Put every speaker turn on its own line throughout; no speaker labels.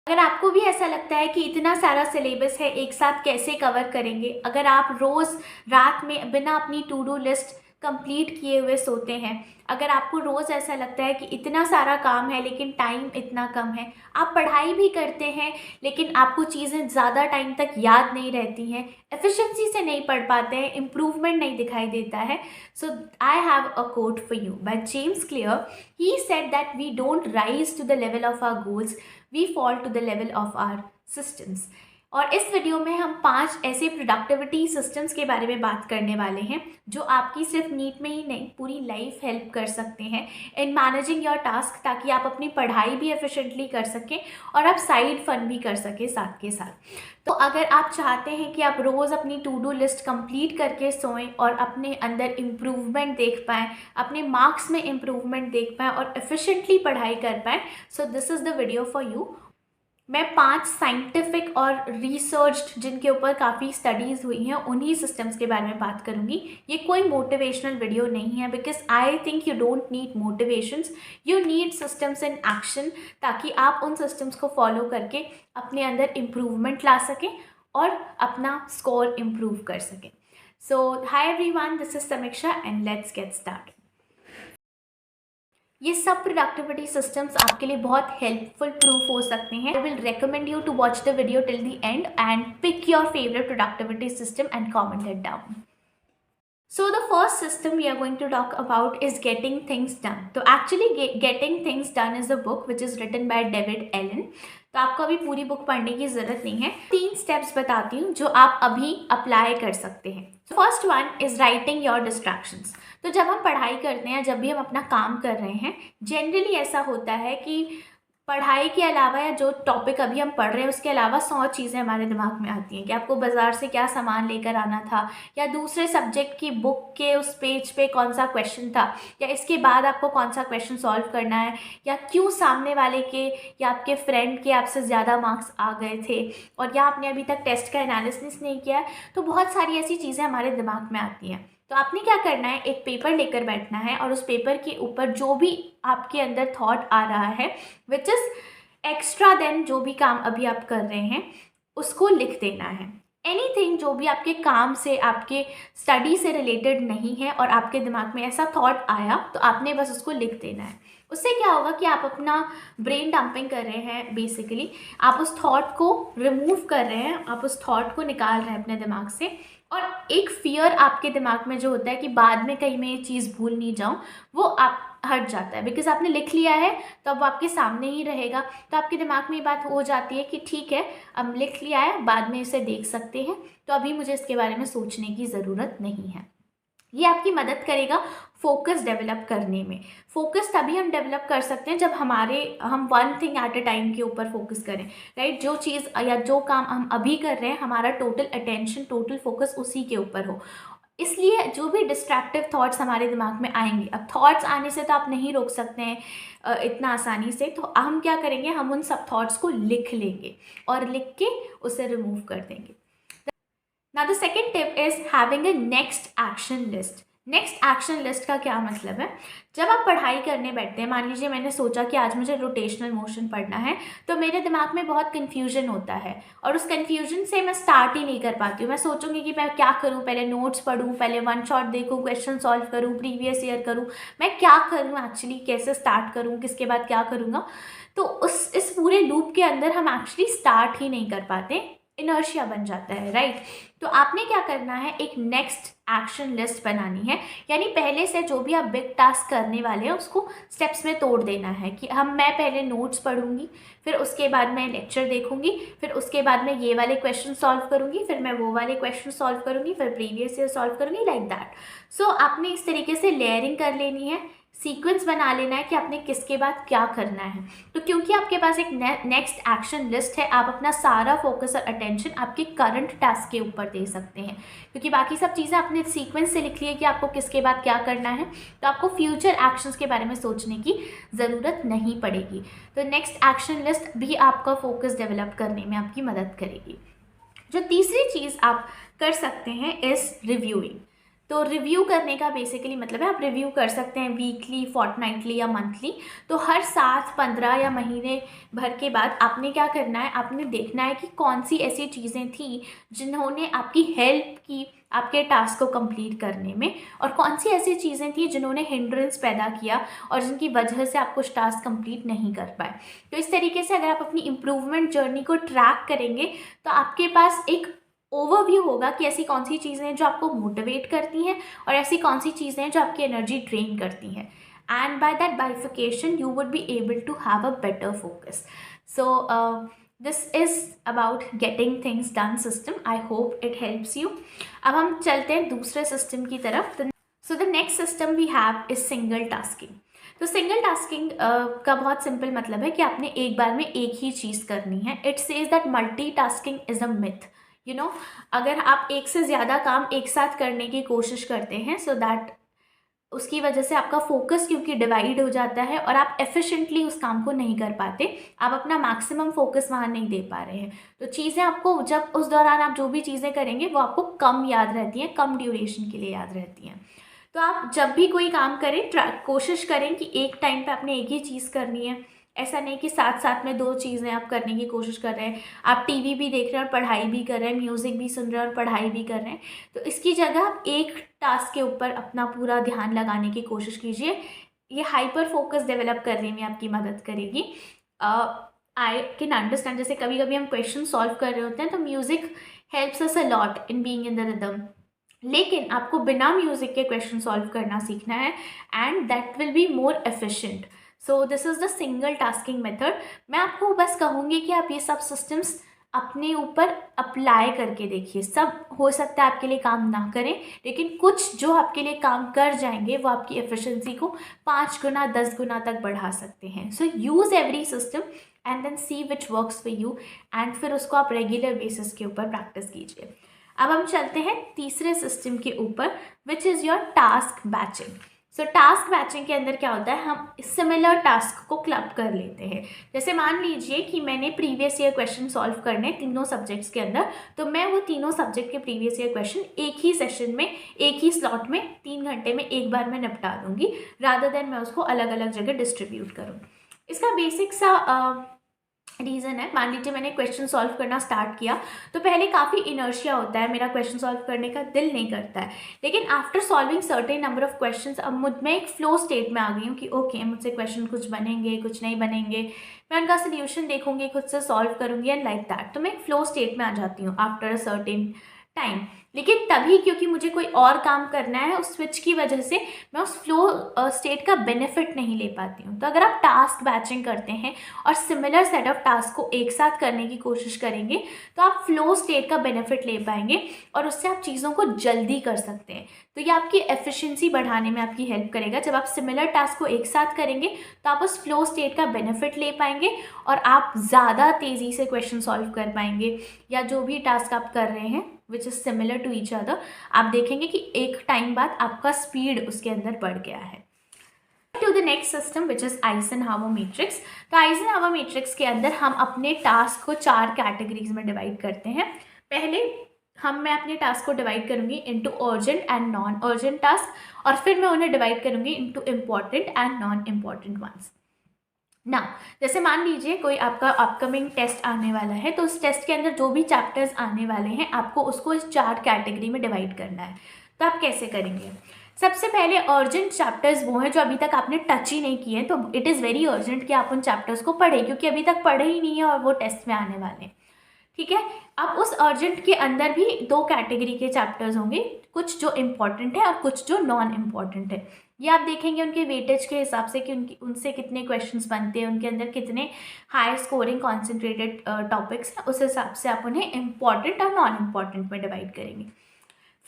अगर आपको भी ऐसा लगता है कि इतना सारा सिलेबस है, एक साथ कैसे कवर करेंगे, अगर आप रोज़ रात में बिना अपनी टू डू लिस्ट कंप्लीट किए हुए सोते हैं, अगर आपको रोज़ ऐसा लगता है कि इतना सारा काम है लेकिन टाइम इतना कम है, आप पढ़ाई भी करते हैं लेकिन आपको चीज़ें ज़्यादा टाइम तक याद नहीं रहती हैं, एफिशिएंसी से नहीं पढ़ पाते हैं, इम्प्रूवमेंट नहीं दिखाई देता है, so I have a quote for you by James Clear. He said that we don't rise to the level of our goals, we fall to the level of our systems. और इस video में हम 5 ऐसे productivity systems के बारे में बात करने वाले हैं जो आपकी सिर्फ नीट में ही नहीं पूरी लाइफ हेल्प कर सकते हैं इन मैनेजिंग योर टास्क, ताकि आप अपनी पढ़ाई भी एफिशिएंटली कर सकें और आप साइड फन भी कर सकें साथ के साथ. तो अगर आप चाहते हैं कि आप रोज़ अपनी टू डू लिस्ट कंप्लीट करके सोएं और अपने अंदर इम्प्रूवमेंट देख पाएँ, अपने मार्क्स में इम्प्रूवमेंट देख पाएँ और एफिशिएंटली पढ़ाई कर पाएँ, सो this is the video for you. मैं 5 साइंटिफिक और रिसर्च्ड जिनके ऊपर काफ़ी स्टडीज़ हुई हैं उन्हीं सिस्टम्स के बारे में बात करूँगी. ये कोई मोटिवेशनल वीडियो नहीं है, because I think you don't need motivations, you need systems in action, ताकि आप उन सिस्टम्स को फॉलो करके अपने अंदर इम्प्रूवमेंट ला सकें और अपना स्कोर इम्प्रूव कर सकें. सो हाय एवरीवन, दिस इज समीक्षा एंड लेट्स गेट स्टार्ट. ये सब प्रोडक्टिविटी सिस्टम्स आपके लिए बहुत हेल्पफुल प्रूफ हो सकते हैं. I will recommend you to watch the video till the end and pick your favourite productivity system and comment it down. So the first system we are going to talk about is Getting Things Done. तो actually Getting Things Done is a book which is written by David Allen. तो आपको अभी पूरी book पढ़ने की ज़रूरत नहीं है. 3 स्टेप्स बताती हूँ जो आप अभी अप्लाई कर सकते हैं. First one is writing your distractions. तो जब हम पढ़ाई करते हैं, जब भी हम अपना काम कर रहे हैं, जनरली ऐसा होता है कि पढ़ाई के अलावा या जो टॉपिक अभी हम पढ़ रहे हैं उसके अलावा 100 चीज़ें हमारे दिमाग में आती हैं कि आपको बाज़ार से क्या सामान लेकर आना था, या दूसरे सब्जेक्ट की बुक के उस पेज पे कौन सा क्वेश्चन था, या इसके बाद आपको कौन सा क्वेश्चन सॉल्व करना है, या क्यों सामने वाले के या आपके फ्रेंड के आपसे ज़्यादा मार्क्स आ गए थे, और या आपने अभी तक टेस्ट का एनालिसिस नहीं किया है. तो बहुत सारी ऐसी चीज़ें हमारे दिमाग में आती हैं. तो आपने क्या करना है, एक पेपर लेकर बैठना है और उस पेपर के ऊपर जो भी आपके अंदर थॉट आ रहा है विच इज़ एक्स्ट्रा देन जो भी काम अभी आप कर रहे हैं उसको लिख देना है. एनीथिंग जो भी आपके काम से, आपके स्टडी से रिलेटेड नहीं है और आपके दिमाग में ऐसा थॉट आया तो आपने बस उसको लिख देना है. उससे क्या होगा कि आप अपना ब्रेन डंपिंग कर रहे हैं. बेसिकली आप उस थॉट को रिमूव कर रहे हैं, आप उस थॉट को निकाल रहे हैं अपने दिमाग से. और एक फियर आपके दिमाग में जो होता है कि बाद में कहीं मैं ये चीज़ भूल नहीं जाऊँ, वो आप हट जाता है. बिकॉज आपने लिख लिया है तो अब वो आपके सामने ही रहेगा. तो आपके दिमाग में ये बात हो जाती है कि ठीक है, अब लिख लिया है, बाद में इसे देख सकते हैं, तो अभी मुझे इसके बारे में सोचने की ज़रूरत नहीं है. ये आपकी मदद करेगा फोकस डेवलप करने में. फोकस तभी हम डेवलप कर सकते हैं जब हम one thing at a time के ऊपर फोकस करें, राइट. जो चीज़ या जो काम हम अभी कर रहे हैं, हमारा टोटल अटेंशन, टोटल फोकस उसी के ऊपर हो. इसलिए जो भी डिस्ट्रैक्टिव थॉट्स हमारे दिमाग में आएंगे, अब थॉट्स आने से तो आप नहीं रोक सकते हैं इतना आसानी से, तो हम क्या करेंगे, हम उन सब थॉट्स को लिख लेंगे और लिख के उसे रिमूव कर देंगे. Now the second tip is having a next action list. Next action list का क्या मतलब है, जब आप पढ़ाई करने बैठते हैं, मान लीजिए मैंने सोचा कि आज मुझे रोटेशनल मोशन पढ़ना है, तो मेरे दिमाग में बहुत कन्फ्यूजन होता है और उस कन्फ्यूजन से मैं स्टार्ट ही नहीं कर पाती हूँ. मैं सोचूंगी कि मैं क्या करूँ, पहले नोट्स पढ़ूँ, पहले वन शॉट देखूँ, क्वेश्चन सॉल्व करूँ, प्रीवियस ईयर करूँ, मैं क्या करूँ एक्चुअली, कैसे स्टार्ट करूँ, किसके बाद क्या करूँगा. तो इस पूरे लूप के अंदर हम एक्चुअली स्टार्ट ही नहीं कर पाते, इनर्शिया बन जाता है, राइट. तो आपने क्या करना है, एक नेक्स्ट एक्शन लिस्ट बनानी है. यानी पहले से जो भी आप बिग टास्क करने वाले हैं उसको स्टेप्स में तोड़ देना है कि मैं पहले नोट्स पढ़ूंगी, फिर उसके बाद मैं लेक्चर देखूंगी, फिर उसके बाद मैं ये वाले क्वेश्चन सॉल्व करूंगी, फिर मैं वो वाले क्वेश्चन सॉल्व करूंगी, फिर प्रीवियस ईयर सॉल्व करूंगी, लाइक दैट. सो आपने इस तरीके से लेयरिंग कर लेनी है, सीक्वेंस बना लेना है कि आपने किसके बाद क्या करना है. तो क्योंकि आपके पास एक नेक्स्ट एक्शन लिस्ट है, आप अपना सारा फोकस और अटेंशन आपके करंट टास्क के ऊपर दे सकते हैं, क्योंकि बाकी सब चीज़ें आपने सीक्वेंस से लिख ली है कि आपको किसके बाद क्या करना है, तो आपको फ्यूचर एक्शंस के बारे में सोचने की ज़रूरत नहीं पड़ेगी. तो नेक्स्ट एक्शन लिस्ट भी आपका फोकस डेवलप करने में आपकी मदद करेगी. जो तीसरी चीज़ आप कर सकते हैं इज़ रिव्यूइंग. तो रिव्यू करने का बेसिकली मतलब है आप रिव्यू कर सकते हैं वीकली, फोर्टनाइटली या मंथली। तो हर 7, 15 या महीने भर के बाद आपने क्या करना है, आपने देखना है कि कौन सी ऐसी चीज़ें थी जिन्होंने आपकी हेल्प की आपके टास्क को कंप्लीट करने में, और कौन सी ऐसी चीज़ें थी जिन्होंने हिंड्रेंस पैदा किया और जिनकी वजह से आप कुछ टास्क कंप्लीट नहीं कर पाए। तो इस तरीके से अगर आप अपनी इम्प्रूवमेंट जर्नी को ट्रैक करेंगे तो आपके पास एक ओवरव्यू होगा कि ऐसी कौन सी चीज़ें हैं जो आपको मोटिवेट करती हैं और ऐसी कौन सी चीज़ें हैं जो आपकी एनर्जी ड्रेन करती हैं। And by that bifurcation you would be able to have a better focus. So this is about getting things done system. I hope it helps you. अब हम चलते हैं दूसरे सिस्टम की तरफ। So the next system we have is single tasking. तो single tasking का बहुत सिंपल मतलब है कि आपने एक बार में एक ही चीज़ करनी है। It says that multi tasking is a myth. You know, अगर आप एक से ज़्यादा काम एक साथ करने की कोशिश करते हैं सो दैट उसकी वजह से आपका फोकस क्योंकि डिवाइड हो जाता है और आप एफिशिएंटली उस काम को नहीं कर पाते, आप अपना मैक्सिमम फोकस वहाँ नहीं दे पा रहे हैं। तो चीज़ें आपको जब उस दौरान आप जो भी चीज़ें करेंगे वो आपको कम याद रहती हैं, कम ड्यूरेशन के लिए याद रहती हैं। तो आप जब भी कोई काम करें कोशिश करें कि एक टाइम पे आपने एक ही चीज़ करनी है। ऐसा नहीं कि साथ साथ में दो चीज़ें आप करने की कोशिश कर रहे हैं, आप टीवी भी देख रहे हैं और पढ़ाई भी कर रहे हैं, म्यूज़िक भी सुन रहे हैं और पढ़ाई भी कर रहे हैं। तो इसकी जगह आप एक टास्क के ऊपर अपना पूरा ध्यान लगाने की कोशिश कीजिए। ये हाइपर फोकस डेवलप करने में आपकी मदद करेगी। आई कैन अंडरस्टैंड, जैसे कभी कभी हम क्वेश्चन सॉल्व कर रहे होते हैं तो music helps us a lot in being in the rhythm, लेकिन आपको बिना म्यूज़िक के क्वेश्चन सॉल्व करना सीखना है and that will be more efficient. So this is the single tasking method. मैं आपको बस कहूँगी कि आप ये सब सिस्टम्स अपने ऊपर अप्लाई करके देखिए। सब हो सकता है आपके लिए काम ना करें, लेकिन कुछ जो आपके लिए काम कर जाएंगे वो आपकी एफिशिएंसी को 5 गुना 10 गुना तक बढ़ा सकते हैं। So use every system and then see which works for you, and फिर उसको आप रेगुलर बेसिस के ऊपर प्रैक्टिस कीजिए। अब हम चलते हैं तीसरे सिस्टम के ऊपर which is your task batching. So task batching के अंदर क्या होता है, हम सिमिलर टास्क को क्लब कर लेते हैं। जैसे मान लीजिए कि मैंने प्रीवियस ईयर क्वेश्चन सॉल्व करने तीनों सब्जेक्ट्स के अंदर, तो मैं वो तीनों सब्जेक्ट के प्रीवियस ईयर क्वेश्चन एक ही सेशन में, एक ही स्लॉट में 3 घंटे में एक बार में निपटा दूंगी, रादर देन मैं उसको अलग अलग जगह डिस्ट्रीब्यूट करूँ। इसका बेसिक सा रीज़न है, मान लीजिए मैंने क्वेश्चन सॉल्व करना स्टार्ट किया तो पहले काफ़ी इनर्शिया होता है, मेरा क्वेश्चन सॉल्व करने का दिल नहीं करता है, लेकिन after solving certain number of questions अब मैं एक फ्लो स्टेट में आ गई हूँ कि ओके मुझसे क्वेश्चन कुछ बनेंगे कुछ नहीं बनेंगे, मैं उनका सोल्यूशन देखूंगी, खुद से सॉल्व करूंगी एंड लाइक दैट। तो मैं एक फ्लो स्टेट में आ जाती हूँ आफ्टर अ सर्टेन टाइम। लेकिन तभी क्योंकि मुझे कोई और काम करना है उस स्विच की वजह से मैं उस फ्लो स्टेट का बेनिफिट नहीं ले पाती हूँ। तो अगर आप टास्क बैचिंग करते हैं और सिमिलर सेट ऑफ टास्क को एक साथ करने की कोशिश करेंगे तो आप फ्लो स्टेट का बेनिफिट ले पाएंगे और उससे आप चीज़ों को जल्दी कर सकते हैं। तो ये आपकी एफिशिएंसी बढ़ाने में आपकी हेल्प करेगा। जब आप सिमिलर टास्क को एक साथ करेंगे तो आप उस फ्लो स्टेट का बेनिफिट ले पाएंगे और आप ज़्यादा तेज़ी से क्वेश्चन सॉल्व कर पाएंगे, या जो भी टास्क आप कर रहे हैं which is similar to each other, आप देखेंगे कि एक टाइम बाद आपका स्पीड उसके अंदर बढ़ गया है। To the next system which is Eisenhower matrix. तो आइजनहावर मैट्रिक्स के अंदर हम अपने टास्क को 4 कैटेगरीज में डिवाइड करते हैं। पहले मैं अपने टास्क को डिवाइड करूँगी into urgent and non urgent task, और फिर मैं उन्हें डिवाइड करूँगी into important and non important once. ना, जैसे मान लीजिए कोई आपका अपकमिंग टेस्ट आने वाला है, तो उस टेस्ट के अंदर जो भी चैप्टर्स आने वाले हैं आपको उसको इस 4 कैटेगरी में डिवाइड करना है। तो आप कैसे करेंगे? सबसे पहले अर्जेंट चैप्टर्स वो हैं जो अभी तक आपने टच ही नहीं किए हैं, तो इट इज़ वेरी अर्जेंट कि आप उन चैप्टर्स को पढ़ें क्योंकि अभी तक पढ़े ही नहीं है और वो टेस्ट में आने वाले हैं। ठीक है, अब उस अर्जेंट के अंदर भी 2 कैटेगरी के चैप्टर्स होंगे, कुछ जो इम्पॉर्टेंट है और कुछ जो नॉन इम्पॉर्टेंट है। ये आप देखेंगे उनके वेटेज के हिसाब से कि उनसे कितने क्वेश्चंस बनते हैं, उनके अंदर कितने हाई स्कोरिंग कॉन्सेंट्रेटेड टॉपिक्स हैं, उस हिसाब से आप उन्हें इम्पॉर्टेंट और नॉन इम्पॉर्टेंट में डिवाइड करेंगे।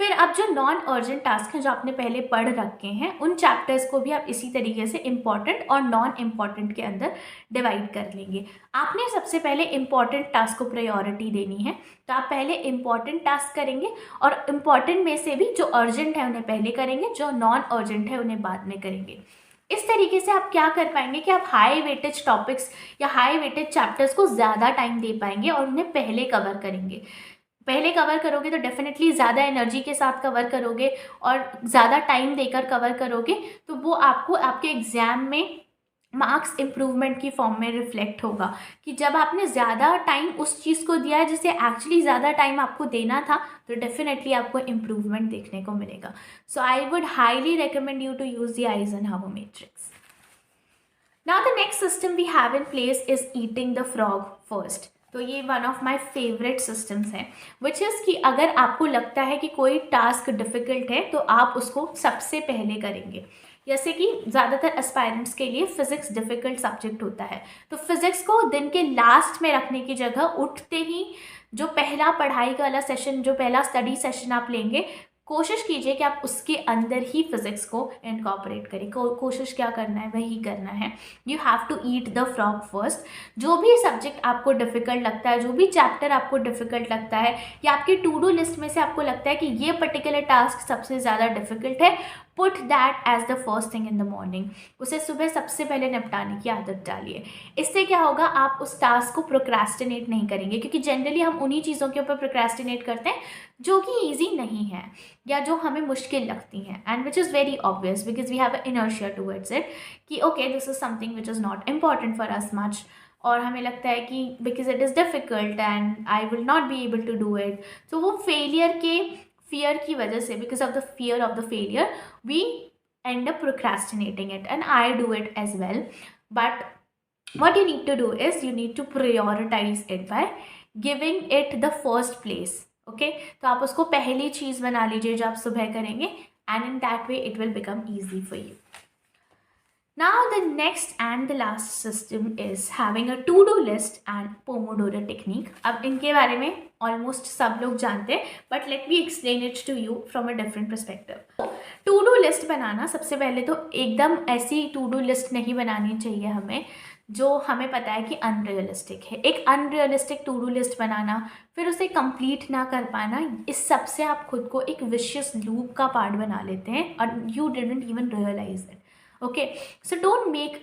फिर अब जो नॉन अर्जेंट टास्क हैं जो आपने पहले पढ़ रखे हैं उन चैप्टर्स को भी आप इसी तरीके से इम्पॉर्टेंट और नॉन इम्पॉर्टेंट के अंदर डिवाइड कर लेंगे। आपने सबसे पहले इम्पॉर्टेंट टास्क को प्रायोरिटी देनी है, तो आप पहले इम्पॉर्टेंट टास्क करेंगे और इम्पॉर्टेंट में से भी जो अर्जेंट है उन्हें पहले करेंगे, जो नॉन अर्जेंट है उन्हें बाद में करेंगे। इस तरीके से आप क्या कर पाएंगे कि आप हाई वेटेज टॉपिक्स या हाई वेटेज चैप्टर्स को ज़्यादा टाइम दे पाएंगे और उन्हें पहले कवर करेंगे। पहले कवर करोगे तो डेफिनेटली ज़्यादा एनर्जी के साथ कवर करोगे और ज़्यादा टाइम देकर कवर करोगे, तो वो आपको आपके एग्ज़ाम में मार्क्स इम्प्रूवमेंट की फॉर्म में रिफ्लेक्ट होगा कि जब आपने ज़्यादा टाइम उस चीज़ को दिया है जिसे एक्चुअली ज़्यादा टाइम आपको देना था, तो डेफिनेटली आपको इम्प्रूवमेंट देखने को मिलेगा. So I would highly recommend you to use the Eisenhower matrix. Now the next system we have in place is eating the frog first. तो ये one of my favourite systems है, which is कि अगर आपको लगता है कि कोई टास्क डिफ़िकल्ट है तो आप उसको सबसे पहले करेंगे. जैसे कि ज़्यादातर एस्पायरेंट्स के लिए फ़िज़िक्स डिफ़िकल्ट सब्जेक्ट होता है, तो फिज़िक्स को दिन के लास्ट में रखने की जगह उठते ही जो पहला पढ़ाई का वाला सेशन, जो पहला स्टडी सेशन आप लेंगे, कोशिश कीजिए कि आप उसके अंदर ही फिज़िक्स को इनकॉर्पोरेट करें. कोशिश क्या करना है, वही करना है. You have to eat the frog first. जो भी सब्जेक्ट आपको डिफ़िकल्ट लगता है, जो भी चैप्टर आपको डिफ़िकल्ट लगता है, या आपकी टू डू लिस्ट में से आपको लगता है कि ये पर्टिकुलर टास्क सबसे ज़्यादा डिफ़िकल्ट है, put that as the first thing in the morning. उसे सुबह सबसे पहले निपटाने की आदत डालिए. इससे क्या होगा, आप उस टास्क को प्रोक्रेस्टिनेट नहीं करेंगे, क्योंकि जनरली हम उन्हीं चीज़ों के ऊपर प्रोक्रेस्टिनेट करते हैं जो कि ईजी नहीं है या जो हमें मुश्किल लगती हैं, and which is very obvious because we have a inertia towards it कि okay this is something which is not important for us much, और हमें लगता है कि because it is difficult and I will not be able to do it. तो वो failure के fear की वजह से, because of the fear of the failure, we end up procrastinating it, and I do it as well. But what you need to do is you need to prioritize it by giving it the first place. Okay, तो आप उसको पहली चीज़ बना लीजिए जो आप सुबह करेंगे, and in that way it will become easy for you. Now the next and the last system is having a to-do list and Pomodoro technique. अब इनके बारे में ऑलमोस्ट सब लोग जानते हैं, but let me explain it to you from a different perspective. To do list बनाना, सबसे पहले तो एकदम ऐसी टू डू लिस्ट नहीं बनानी चाहिए हमें जो हमें पता है कि अनरियलिस्टिक है. एक अनरियलिस्टिक टू डू लिस्ट बनाना, फिर उसे कंप्लीट ना कर पाना, इस सब से आप खुद को एक विशियस लूप का पार्ट बना लेते हैं और you didn't even realise it. Okay, so don't make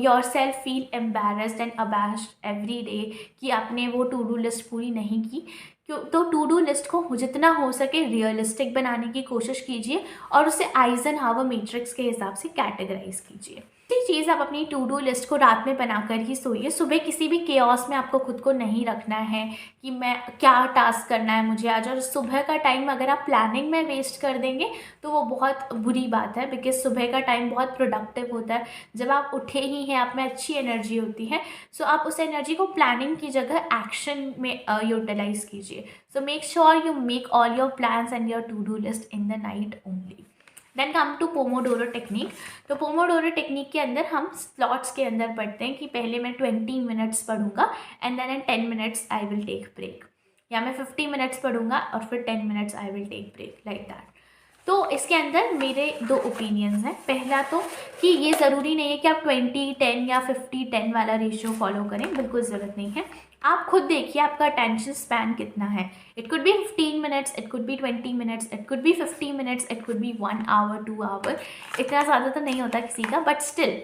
yourself feel embarrassed and abashed every day कि आपने वो टू डू लिस्ट पूरी नहीं की. तो टू डू लिस्ट को जितना हो सके रियलिस्टिक बनाने की कोशिश कीजिए और उसे आइजनहावर मैट्रिक्स के हिसाब से कैटेगराइज कीजिए. ये चीज़ आप अपनी टू डू लिस्ट को रात में बनाकर ही सोइए. सुबह किसी भी केओस में आपको खुद को नहीं रखना है कि मैं क्या टास्क करना है मुझे आज, और सुबह का टाइम अगर आप प्लानिंग में वेस्ट कर देंगे तो वो बहुत बुरी बात है, बिकॉज सुबह का टाइम बहुत प्रोडक्टिव होता है. जब आप उठे ही हैं, आप में अच्छी एनर्जी होती है, सो आप उस एनर्जी को प्लानिंग की जगह एक्शन में यूटिलाइज कीजिए. So make sure you make all your plans and your to do list in the night only. Then come to pomodoro technique. तो पोमोडोरो टेक्निक के अंदर हम स्लॉट्स के अंदर पढ़ते हैं कि पहले मैं 20 मिनट्स पढ़ूंगा and then in 10 minutes I will take break, या मैं 50 मिनट्स पढ़ूंगा और फिर 10 minutes I will take break, like that. तो इसके अंदर मेरे दो ओपिनियंस हैं. पहला तो कि ये ज़रूरी नहीं है कि आप 20-10 या 50-10 वाला रेशियो फॉलो करें, बिल्कुल ज़रूरत नहीं है. आप खुद देखिए आपका अटेंशन स्पैन कितना है. It could be 15 minutes, it could be 20 minutes, it could be 50 minutes, it could be 1 hour 2 hour. इतना ज़्यादा तो नहीं होता किसी का, बट स्टिल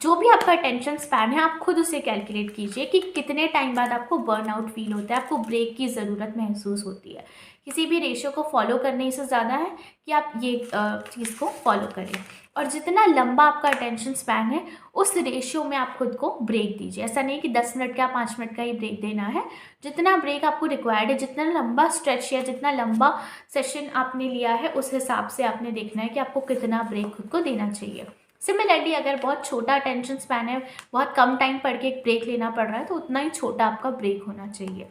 जो भी आपका अटेंशन स्पैन है आप खुद उसे कैलकुलेट कीजिए कि कितने टाइम बाद आपको बर्नआउट फील होता है, आपको ब्रेक की ज़रूरत महसूस होती है. किसी भी रेशियो को फॉलो करने से ज़्यादा है कि आप ये चीज़ को फॉलो करें, और जितना लंबा आपका अटेंशन स्पैन है उस रेशियो में आप खुद को ब्रेक दीजिए. ऐसा नहीं कि 10 मिनट का 5 मिनट का ही ब्रेक देना है. जितना ब्रेक आपको रिक्वायर्ड है, जितना लंबा स्ट्रेच या जितना लंबा सेशन आपने लिया है, उस हिसाब से आपने देखना है कि आपको कितना ब्रेक खुद को देना चाहिए. सिमिलरली अगर बहुत छोटा अटेंशन स्पैन है, बहुत कम टाइम पढ़ के एक ब्रेक लेना पड़ रहा है, तो उतना ही छोटा आपका ब्रेक होना चाहिए.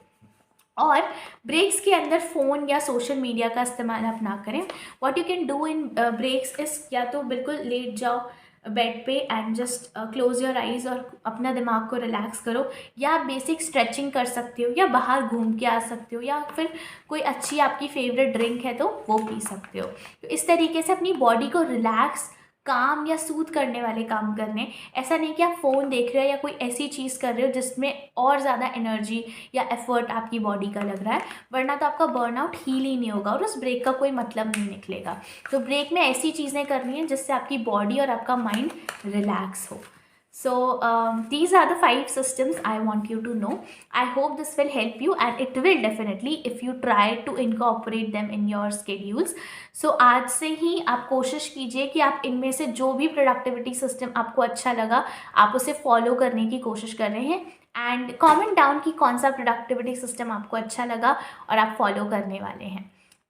और ब्रेक्स के अंदर फ़ोन या सोशल मीडिया का इस्तेमाल आप ना करें. What you can do in breaks is, या तो बिल्कुल लेट जाओ बेड पे and just close your eyes और अपना दिमाग को रिलैक्स करो, या आप बेसिक स्ट्रेचिंग कर सकते हो, या बाहर घूम के आ सकते हो, या फिर कोई अच्छी आपकी फेवरेट ड्रिंक है तो वो पी सकते हो. तो इस तरीके से अपनी बॉडी को रिलैक्स, काम या सूद करने वाले काम करने. ऐसा नहीं कि आप फ़ोन देख रहे हो या कोई ऐसी चीज़ कर रहे हो जिसमें और ज़्यादा एनर्जी या एफर्ट आपकी बॉडी का लग रहा है, वरना तो आपका बर्नआउट हील ही नहीं होगा और उस ब्रेक का कोई मतलब नहीं निकलेगा. तो ब्रेक में ऐसी चीज़ें करनी है जिससे आपकी बॉडी और आपका माइंड रिलैक्स हो. So these are the 5 systems I want you to know. I hope this will help you, and it will definitely if you try to incorporate them in your schedules. So आज से ही आप कोशिश कीजिए कि आप इनमें से जो भी प्रोडक्टिविटी सिस्टम आपको अच्छा लगा आप उसे फॉलो करने की कोशिश कर रहे हैं, एंड कमेंट डाउन कि कौन सा प्रोडक्टिविटी सिस्टम आपको अच्छा लगा और आप फॉलो करने वाले हैं.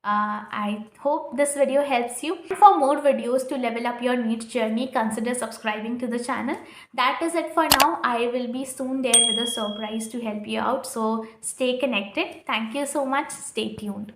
I hope this video helps you. For more videos to level up your niche journey, consider subscribing to the channel. That is it for now. I will be soon there with a surprise to help you out. So stay connected. Thank you so much. Stay tuned.